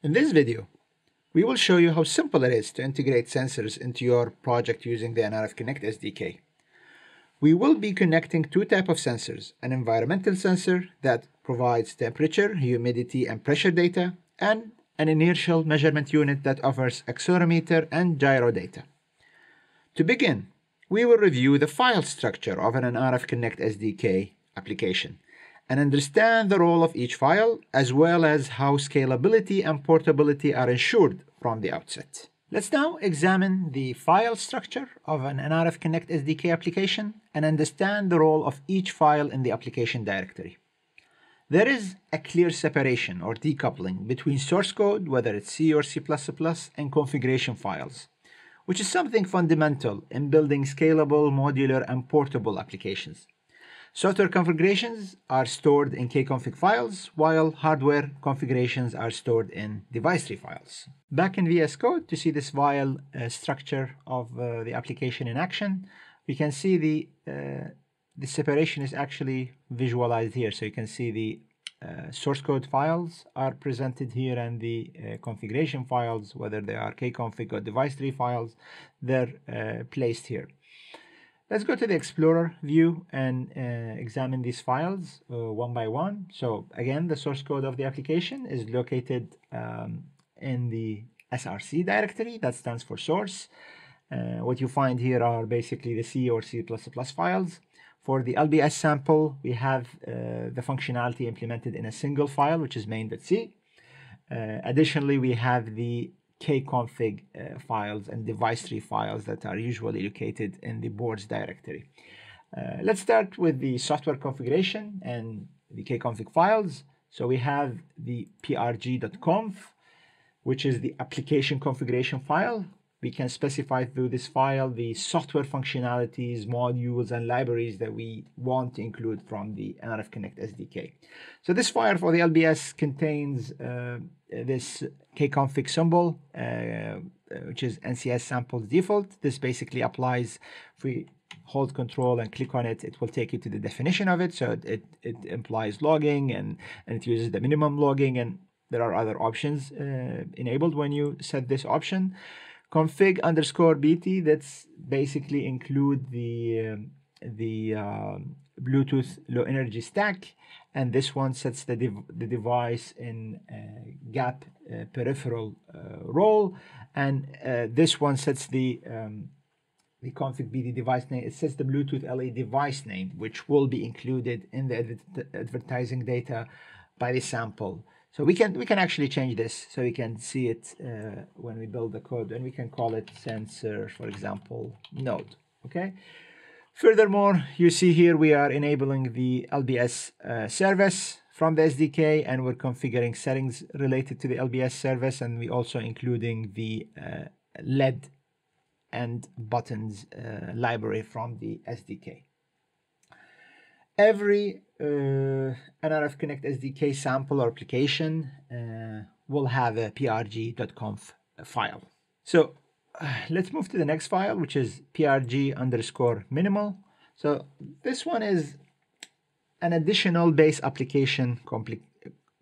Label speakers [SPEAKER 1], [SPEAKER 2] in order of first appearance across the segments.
[SPEAKER 1] In this video, we will show you how simple it is to integrate sensors into your project using the nRF Connect SDK. We will be connecting two types of sensors, an environmental sensor that provides temperature, humidity, and pressure data, and an inertial measurement unit that offers accelerometer and gyro data. To begin, we will review the file structure of an nRF Connect SDK application and understand the role of each file, as well as how scalability and portability are ensured from the outset. Let's now examine the file structure of an nRF Connect SDK application and understand the role of each file in the application directory. There is a clear separation or decoupling between source code, whether it's C or C++, and configuration files, which is something fundamental in building scalable, modular, and portable applications. Software configurations are stored in kconfig files, while hardware configurations are stored in device tree files. Back in VS Code, to see this file structure of the application in action, we can see the separation is actually visualized here. So you can see the source code files are presented here, and the configuration files, whether they are kconfig or device tree files, they're placed here. Let's go to the Explorer view and examine these files one by one. So again, the source code of the application is located in the src directory. That stands for source. What you find here are basically the C or C++ files. For the LBS sample, we have the functionality implemented in a single file, which is main.c. Additionally, we have the kconfig files and device tree files that are usually located in the boards directory. Let's start with the software configuration and the kconfig files. So we have the prg.conf, which is the application configuration file. We can specify through this file the software functionalities, modules, and libraries that we want to include from the nRF Connect SDK. So this file for the LBS contains this kconfig symbol, which is NCS samples default. This basically applies. If we hold control and click on it, it will take you to the definition of it. So it implies logging, and it uses the minimum logging, and there are other options enabled when you set this option. Config_BT, that's basically include the Bluetooth low energy stack, and this one sets the device in gap peripheral role, and this one sets the config BT device name. It sets the Bluetooth LE device name, which will be included in the advertising data by the sample. So we can actually change this, so we can see it when we build the code, and we can call it sensor, for example, node. Okay. Furthermore, you see here we are enabling the LBS service from the SDK, and we're configuring settings related to the LBS service, and we also including the LED and buttons library from the SDK. Every nRF Connect SDK sample or application will have a prg.conf file. So let's move to the next file, which is prg_minimal. So this one is an additional base application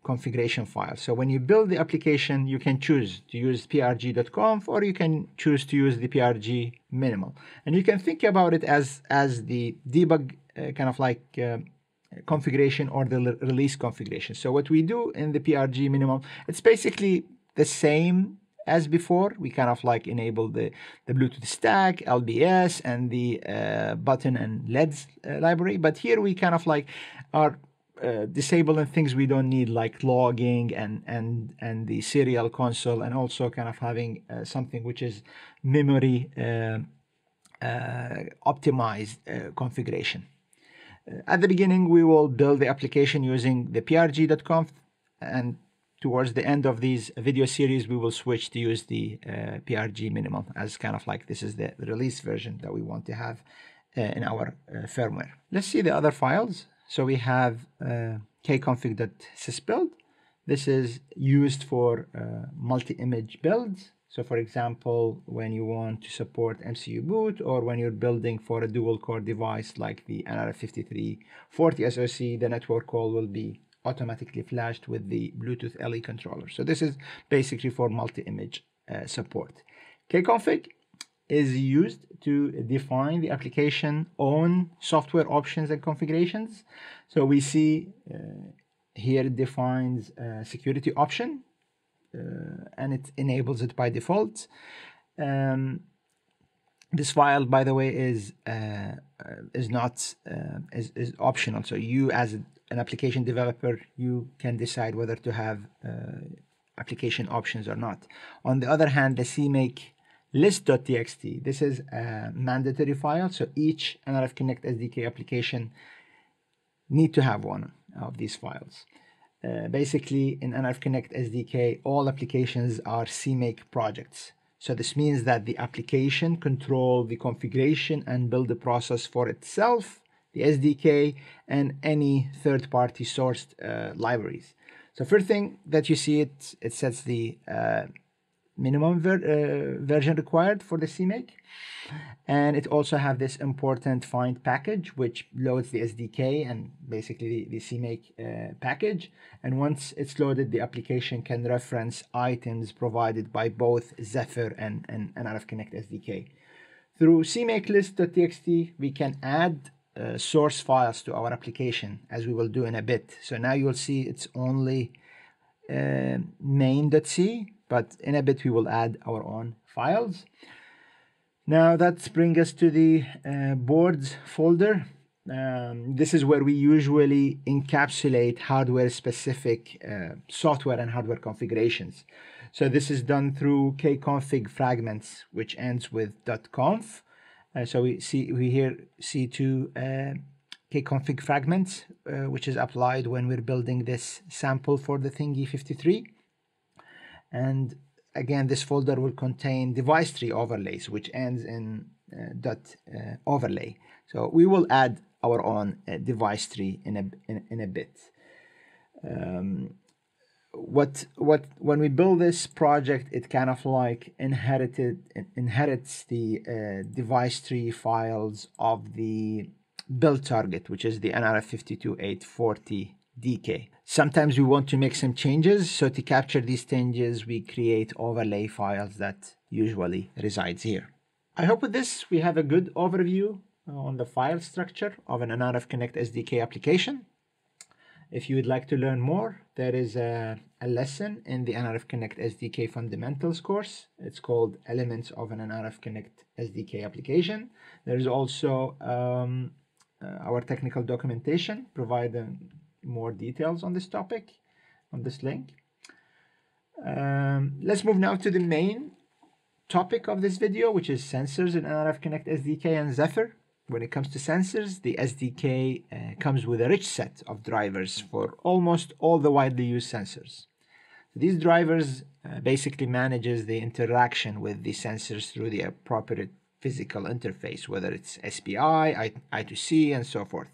[SPEAKER 1] configuration file. So when you build the application, you can choose to use prg.conf, or you can choose to use the prg_minimal. And you can think about it as the debug kind of like configuration or the release configuration. So what we do in the prg_minimal, it's basically the same as before. We kind of like enable the Bluetooth stack, LBS, and the button and LEDs library. But here we kind of like are disabling things we don't need, like logging and the serial console, and also kind of having something which is memory optimized configuration. At the beginning, we will build the application using the prg.conf, and towards the end of these video series, we will switch to use the prg_minimal as kind of like this is the release version that we want to have in our firmware. Let's see the other files. So we have kconfig.sysbuild. This is used for multi-image builds. So for example, when you want to support MCU boot, or when you're building for a dual core device like the nRF 5340 SoC, the network call will be automatically flashed with the Bluetooth LE controller. So this is basically for multi-image support. Kconfig is used to define the application own software options and configurations. So we see here it defines security option, and it enables it by default. This file, by the way, is optional. So you, as an application developer, you can decide whether to have application options or not. On the other hand, the CMake list.txt, this is a mandatory file. So each nRF Connect SDK application need to have one of these files. Basically, in nRF Connect SDK, all applications are CMake projects. So this means that the application control the configuration and build the process for itself, the SDK, and any third-party sourced libraries. So first thing that you see, it sets the minimum version required for the CMake. And it also have this important find package, which loads the SDK and basically the CMake package. And once it's loaded, the application can reference items provided by both Zephyr and nRF Connect SDK. Through CMake list.txt, we can add source files to our application, as we will do in a bit. So now you'll see it's only main.c, but in a bit we will add our own files. Now that brings us to the boards folder. This is where we usually encapsulate hardware-specific software and hardware configurations. So this is done through kconfig fragments, which ends with .conf. So we here see two kconfig fragments, which is applied when we're building this sample for the Thingy 53. And again, this folder will contain device tree overlays, which ends in .overlay. So we will add our own device tree in a bit. When we build this project, it kind of like inherits the device tree files of the build target, which is the nRF 52840 DK. Sometimes we want to make some changes, so to capture these changes, we create overlay files that usually resides here. I hope with this we have a good overview on the file structure of an nRF Connect SDK application. If you would like to learn more, there is a lesson in the nRF Connect SDK Fundamentals course. It's called Elements of an nRF Connect SDK Application. There is also our technical documentation providing more details on this topic on this link. Let's move now to the main topic of this video, which is sensors in nRF Connect SDK and Zephyr. When it comes to sensors, the SDK comes with a rich set of drivers for almost all the widely used sensors. These drivers basically manages the interaction with the sensors through the appropriate physical interface, whether it's SPI, I2C, and so forth.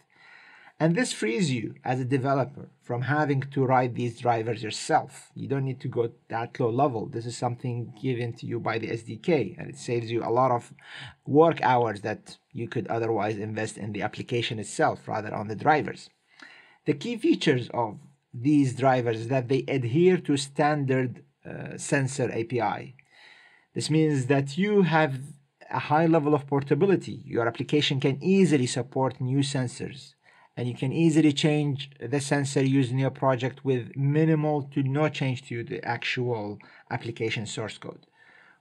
[SPEAKER 1] And this frees you as a developer from having to write these drivers yourself. You don't need to go that low level. This is something given to you by the SDK, and it saves you a lot of work hours that you could otherwise invest in the application itself rather on the drivers. The key features of these drivers is that they adhere to standard sensor API. This means that you have a high level of portability. Your application can easily support new sensors, and you can easily change the sensor used in your project with minimal to no change to the actual application source code.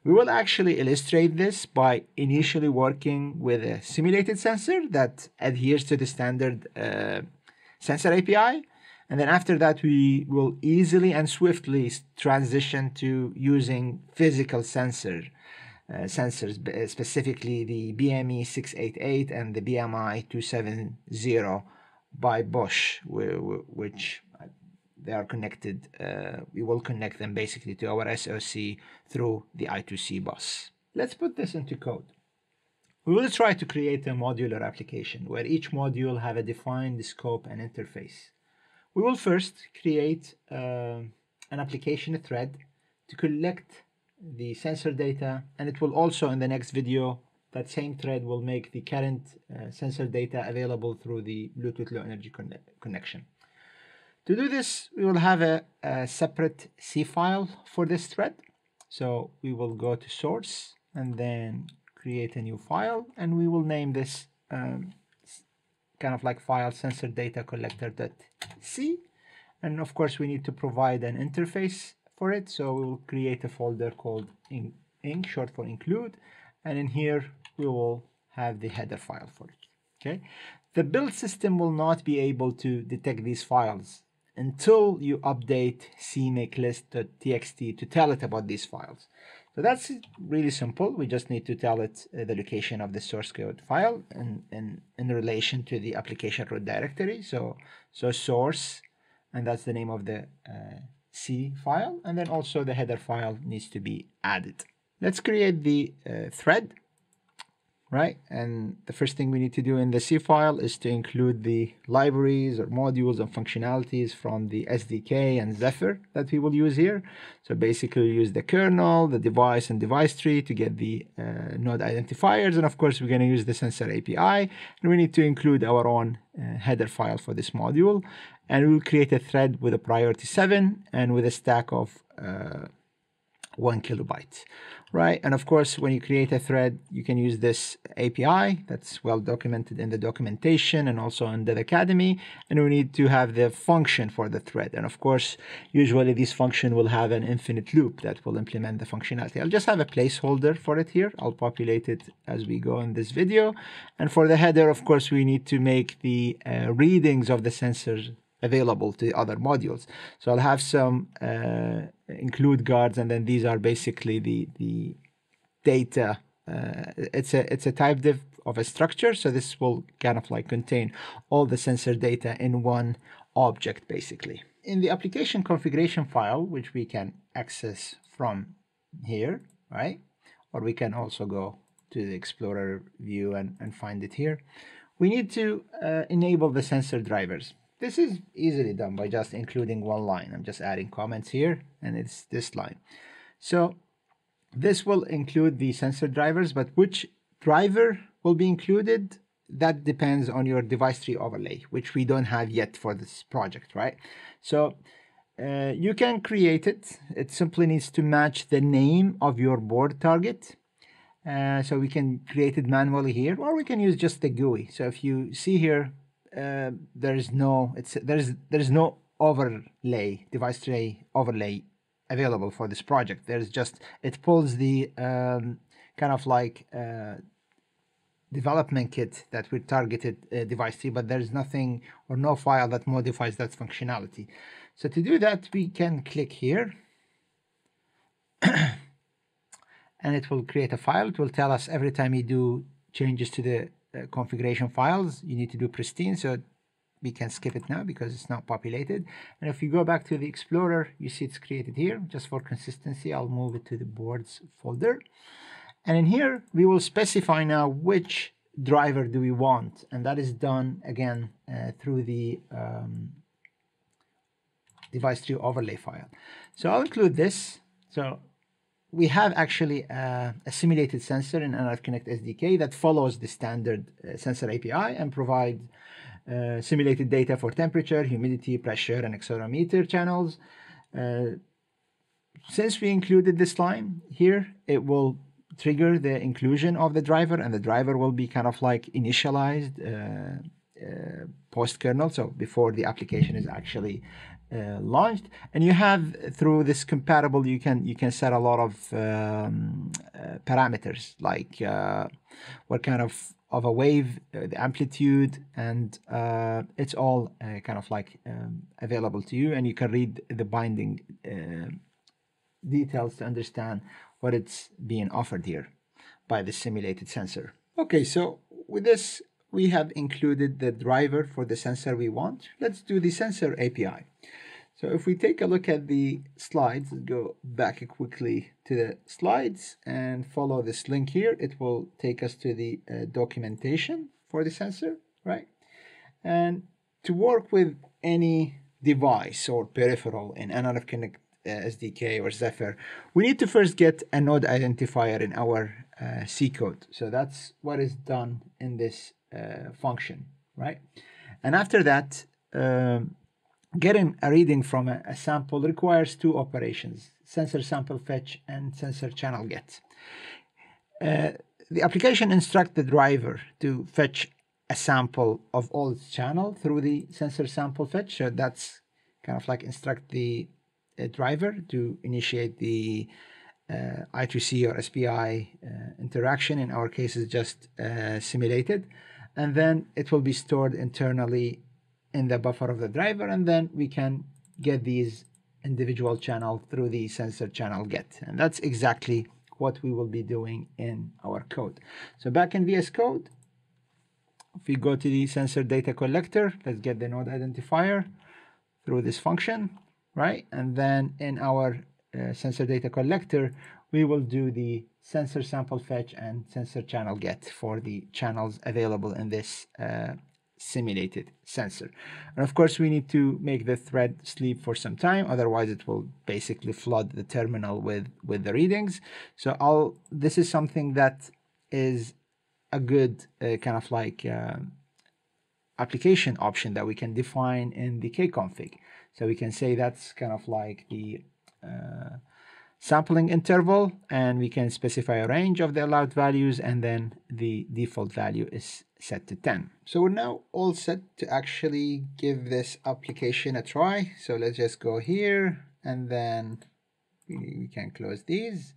[SPEAKER 1] We will actually illustrate this by initially working with a simulated sensor that adheres to the standard sensor API. And then after that, we will easily and swiftly transition to using physical sensors, specifically the BME 688 and the BMI 270 by Bosch, which they are connected. We will connect them basically to our SoC through the I2C bus. Let's put this into code. We will try to create a modular application where each module have a defined scope and interface. We will first create an application thread to collect the sensor data, and it will also, in the next video, that same thread will make the current sensor data available through the Bluetooth Low Energy connection. To do this, we will have a separate C file for this thread. So we will go to source and then create a new file, and we will name this kind of like file sensor data collector.c. And of course, we need to provide an interface for it. So we will create a folder called inc, short for include. And in here, we will have the header file for it. Okay. The build system will not be able to detect these files until you update cmakelist.txt to tell it about these files. So that's really simple. We just need to tell it the location of the source code file in relation to the application root directory. So source, and that's the name of the C file. And then also the header file needs to be added. Let's create the thread. Right, and the first thing we need to do in the C file is to include the libraries or modules and functionalities from the SDK and Zephyr that we will use here. So basically use the kernel, the device and device tree to get the node identifiers. And of course, we're going to use the sensor API. And we need to include our own header file for this module. And we'll create a thread with a priority 7 and with a stack of 1 kilobyte, right? And of course, when you create a thread, you can use this API that's well documented in the documentation and also under the Academy. And we need to have the function for the thread. And of course, usually this function will have an infinite loop that will implement the functionality. I'll just have a placeholder for it here. I'll populate it as we go in this video. And for the header, of course, we need to make the readings of the sensors available to the other modules. So I'll have some include guards, and then these are basically the data. It's a type div of a structure, so this will kind of like contain all the sensor data in one object basically. In the application configuration file, which we can access from here, right? Or we can also go to the Explorer view and find it here. We need to enable the sensor drivers. This is easily done by just including one line. I'm just adding comments here, and it's this line. So this will include the sensor drivers, but which driver will be included, that depends on your device tree overlay, which we don't have yet for this project, right? So you can create it. It simply needs to match the name of your board target. So we can create it manually here, or we can use just the GUI. So if you see here, there's no overlay, device tray overlay available for this project. There's just, it pulls the kind of like development kit that we targeted device tree, but there's nothing or no file that modifies that functionality. So to do that, we can click here and it will create a file. It will tell us every time you do changes to the configuration files, you need to do pristine. So we can skip it now because it's not populated. And if you go back to the Explorer, you see it's created here. Just for consistency, I'll move it to the boards folder. And in here, we will specify now which driver do we want. And that is done again through the device tree overlay file. So I'll include this. So we have actually a simulated sensor in nRF Connect SDK that follows the standard sensor API and provides simulated data for temperature, humidity, pressure, and accelerometer channels. Since we included this line here, it will trigger the inclusion of the driver, and the driver will be kind of like initialized post-kernel, so before the application is actually launched. And you have, through this compatible, you can set a lot of parameters, like what kind of a wave, the amplitude, and it's all kind of like available to you, and you can read the binding details to understand what it's being offered here by the simulated sensor. Okay, so with this, we have included the driver for the sensor we want. Let's do the sensor API. So if we take a look at the slides, go back quickly to the slides and follow this link here, it will take us to the documentation for the sensor, right? And to work with any device or peripheral in nRF Connect SDK or Zephyr, we need to first get a node identifier in our C code. So that's what is done in this function, right? And after that, getting a reading from a sample requires two operations: sensor sample fetch and sensor channel get. The application instructs the driver to fetch a sample of all its channel through the sensor sample fetch. So that's kind of like instruct the driver to initiate the I2C or SPI interaction. In our case, is just simulated, and then it will be stored internally in the buffer of the driver, and then we can get these individual channel through the sensor channel get, and that's exactly what we will be doing in our code. So back in VS Code, if we go to the sensor data collector, let's get the node identifier through this function, right? And then in our sensor data collector, we will do the sensor sample fetch and sensor channel get for the channels available in this simulated sensor. And of course, we need to make the thread sleep for some time, otherwise it will basically flood the terminal with the readings. So this is something that is a good kind of like application option that we can define in the kconfig. So we can say that's kind of like the sampling interval, and we can specify a range of the allowed values, and then the default value is set to 10. So we're now all set to actually give this application a try. So let's just go here, and then we can close these,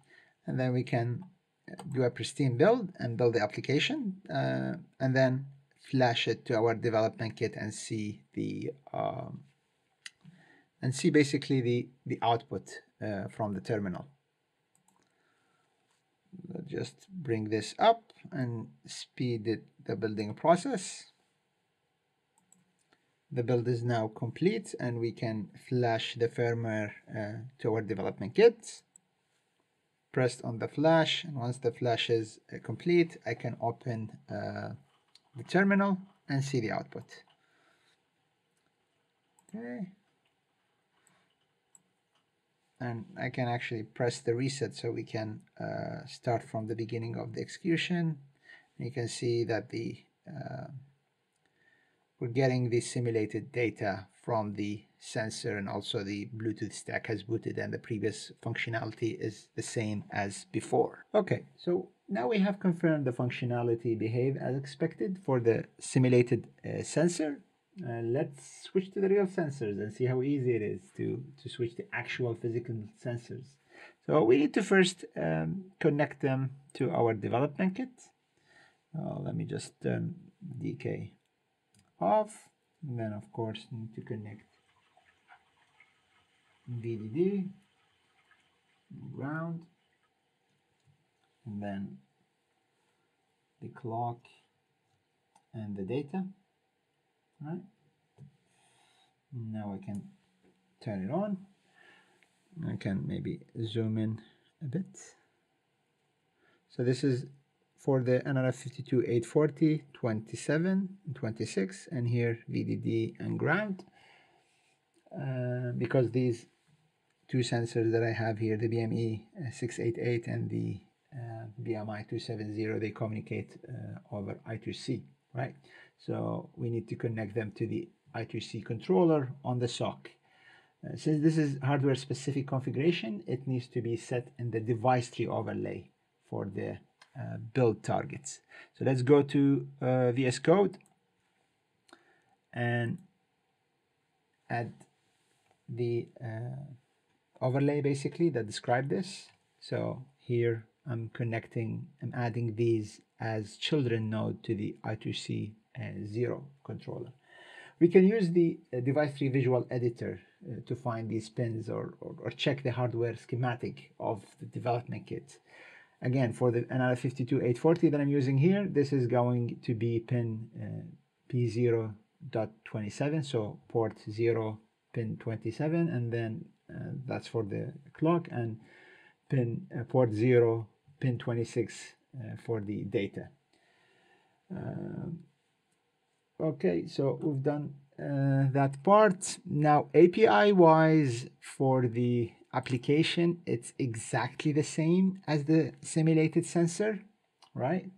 [SPEAKER 1] and then we can do a pristine build and build the application, and then flash it to our development kit and see the basically the output from the terminal. Let's just bring this up and speed the building process. The build is now complete, and we can flash the firmware to our development kit. Press on the flash, and once the flash is complete, I can open the terminal and see the output. Okay. And I can actually press the reset so we can start from the beginning of the execution. And you can see that we're getting the simulated data from the sensor, and also the Bluetooth stack has booted, and the previous functionality is the same as before. Okay, so now we have confirmed the functionality behave as expected for the simulated sensor. Let's switch to the real sensors and see how easy it is to switch to actual physical sensors. So we need to first connect them to our development kit. Let me just turn DK off, and then of course need to connect VDD, ground, and then the clock and the data. Right. Now I can turn it on. I can maybe zoom in a bit. So this is for the nRF 52840, 27, 26, and here VDD and ground. Because these two sensors that I have here, the BME 688 and the BMI 270, they communicate over I2C, right? So we need to connect them to the I2C controller on the SoC. Since this is hardware specific configuration, it needs to be set in the device tree overlay for the build targets. So let's go to VS Code and add the overlay basically that describe this. So here I'm adding these as children node to the I2C 0 controller. We can use the device tree visual editor to find these pins or check the hardware schematic of the development kit. Again, for the nRF 52840 that I'm using here, this is going to be pin P0.27, so port 0 pin 27, and then that's for the clock, and port 0 pin 26 for the data. Okay, so we've done that part. Now API wise, for the application, it's exactly the same as the simulated sensor, right?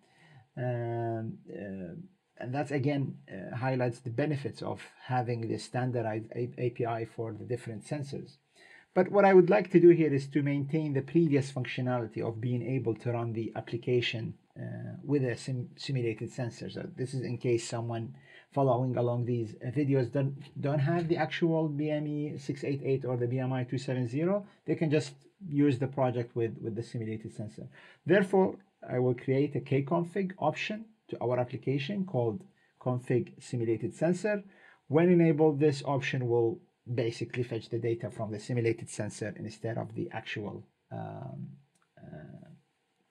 [SPEAKER 1] And that again highlights the benefits of having this standardized API for the different sensors. But what I would like to do here is to maintain the previous functionality of being able to run the application with a simulated sensor. So this is in case someone following along these videos don't have the actual BME 688 or the BMI 270, they can just use the project with the simulated sensor. Therefore, I will create a kconfig option to our application called config simulated sensor. When enabled, this option will basically fetch the data from the simulated sensor instead of the actual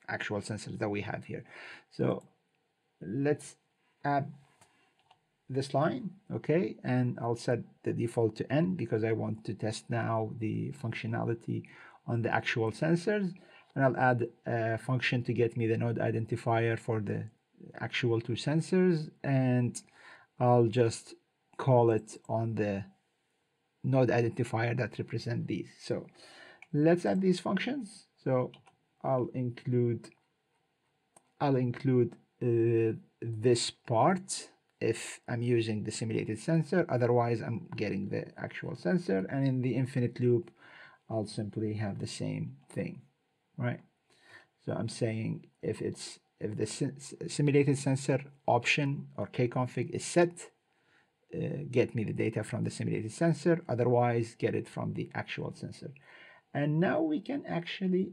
[SPEAKER 1] sensors that we have here. So let's add this line, okay, and I'll set the default to N because I want to test now the functionality on the actual sensors, and I'll add a function to get me the node identifier for the actual two sensors, and I'll just call it on the node identifier that represent these. So let's add these functions. So I'll include this part if I'm using the simulated sensor, otherwise I'm getting the actual sensor, and in the infinite loop I'll simply have the same thing, right? So I'm saying if the simulated sensor option or kconfig is set, get me the data from the simulated sensor, otherwise get it from the actual sensor. And now we can actually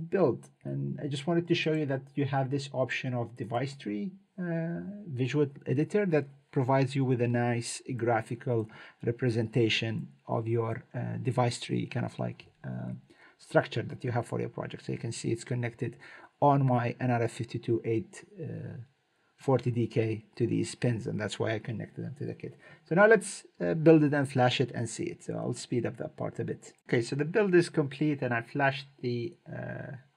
[SPEAKER 1] build. And I just wanted to show you that you have this option of device tree visual editor that provides you with a nice graphical representation of your device tree, kind of like structure that you have for your project. So you can see it's connected on my nRF 52840DK to these pins, and that's why I connected them to the kit. So now let's build it and flash it and see it. So I'll speed up that part a bit. Okay, so the build is complete and I flashed the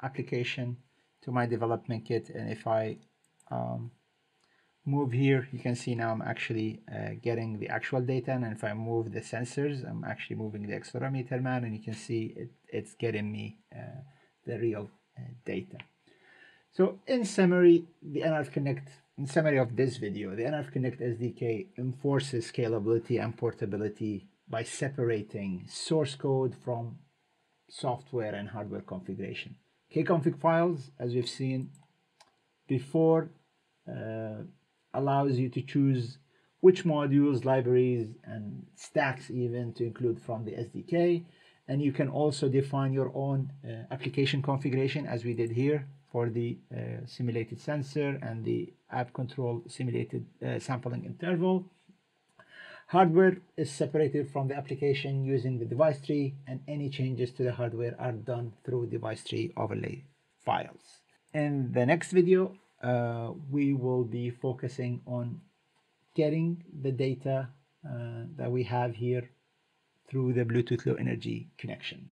[SPEAKER 1] application to my development kit, and if I move here, you can see now I'm actually getting the actual data, and if I move the sensors, I'm actually moving the accelerometer man, and you can see it's getting me the real data. So in summary, in summary of this video, the nRF Connect SDK enforces scalability and portability by separating source code from software and hardware configuration. Kconfig files, as we've seen before, allows you to choose which modules, libraries, and stacks even to include from the SDK. And you can also define your own application configuration, as we did here for the simulated sensor and the app control simulated sampling interval. Hardware is separated from the application using the device tree, and any changes to the hardware are done through device tree overlay files. In the next video, we will be focusing on getting the data that we have here through the Bluetooth Low Energy connection.